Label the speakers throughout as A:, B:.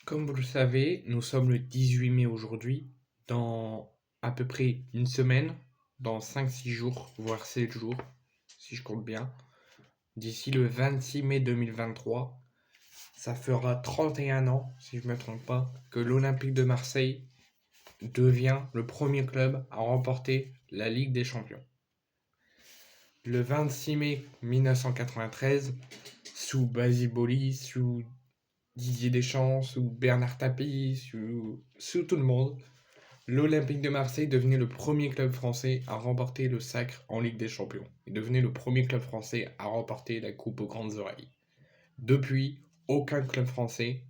A: Comme vous le savez, nous sommes le 18 mai aujourd'hui. Dans à peu près une semaine, dans 5-6 jours, voire 7 jours, si je compte bien, d'ici le 26 mai 2023, ça fera 31 ans, si je ne me trompe pas, que l'Olympique de Marseille devient le premier club à remporter la Ligue des Champions. Le 26 mai 1993, sous Basile Boli, sous Didier Deschamps, sous Bernard Tapie, sous tout le monde, l'Olympique de Marseille devenait le premier club français à remporter le sacre en Ligue des Champions. Il devenait le premier club français à remporter la coupe aux grandes oreilles. Depuis, aucun club français,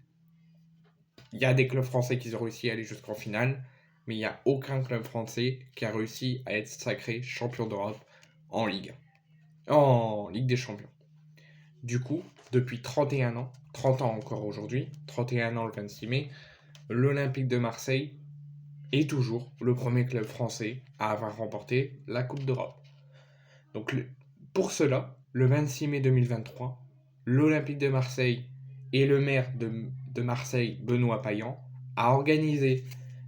A: il y a des clubs français qui ont réussi à aller jusqu'en finale, mais il n'y a aucun club français qui a réussi à être sacré champion d'Europe en en Ligue des Champions. Du coup, depuis 31 ans, 30 ans encore aujourd'hui, 31 ans le 26 mai, l'Olympique de Marseille est toujours le premier club français à avoir remporté la Coupe d'Europe. Donc pour cela, le 26 mai 2023, l'Olympique de Marseille et le maire de Marseille, Benoît Payan,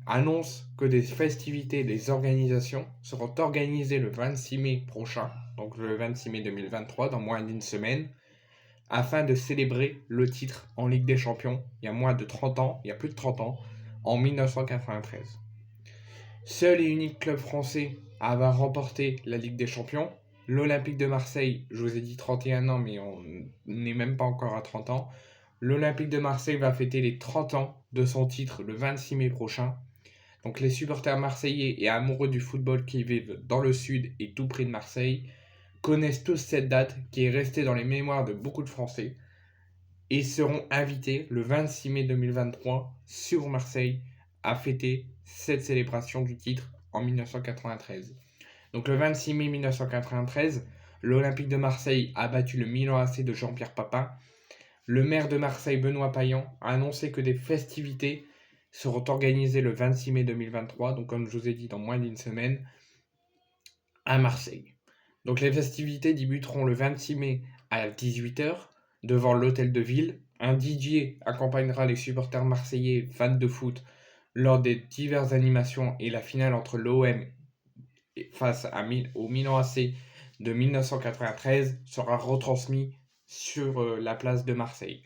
A: annonce que des festivités, des organisations seront organisées le 26 mai prochain, donc le 26 mai 2023, dans moins d'une semaine, afin de célébrer le titre en Ligue des Champions il y a plus de 30 ans, en 1993. Seul et unique club français à avoir remporté la Ligue des Champions, l'Olympique de Marseille, je vous ai dit 31 ans, mais on n'est même pas encore à 30 ans. L'Olympique de Marseille va fêter les 30 ans de son titre le 26 mai prochain. Donc les supporters marseillais et amoureux du football qui vivent dans le sud et tout près de Marseille connaissent tous cette date qui est restée dans les mémoires de beaucoup de Français et seront invités le 26 mai 2023 sur Marseille à fêter cette célébration du titre en 1993. Donc le 26 mai 1993, l'Olympique de Marseille a battu le Milan AC de Jean-Pierre Papin. Le maire de Marseille, Benoît Payan, a annoncé que des festivités seront organisées le 26 mai 2023, donc comme je vous ai dit dans moins d'une semaine, à Marseille. Donc les festivités débuteront le 26 mai à 18 h devant l'hôtel de ville. Un DJ accompagnera les supporters marseillais fans de foot lors des diverses animations et la finale entre l'OM face au Milan AC de 1993 sera retransmise sur la place de Marseille.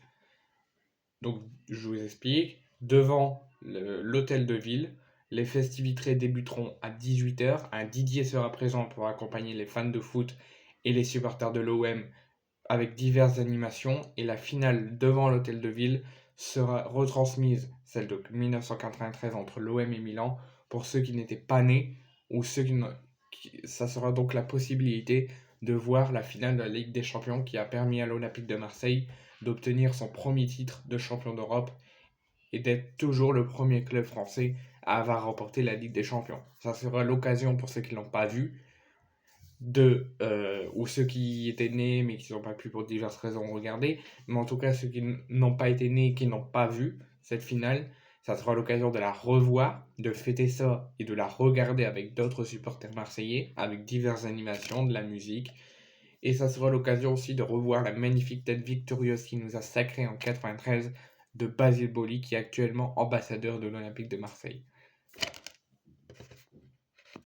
A: Donc je vous explique, devant l'hôtel de ville, les festivités débuteront à 18 h. Un DJ sera présent pour accompagner les fans de foot et les supporters de l'OM avec diverses animations. Et la finale devant l'hôtel de ville sera retransmise, celle de 1993 entre l'OM et Milan, pour ceux qui n'étaient pas nés ou ceux ça sera donc la possibilité de voir la finale de la Ligue des Champions qui a permis à l'Olympique de Marseille d'obtenir son premier titre de champion d'Europe et d'être toujours le premier club français à avoir remporté la Ligue des Champions. Ça sera l'occasion pour ceux qui ne l'ont pas vu, ou ceux qui étaient nés mais qui n'ont pas pu pour diverses raisons regarder, mais en tout cas ceux qui n'ont pas été nés et qui n'ont pas vu cette finale, ça sera l'occasion de la revoir, de fêter ça et de la regarder avec d'autres supporters marseillais, avec diverses animations, de la musique. Et ça sera l'occasion aussi de revoir la magnifique tête victorieuse qui nous a sacré en 93 de Basile Boli, qui est actuellement ambassadeur de l'Olympique de Marseille.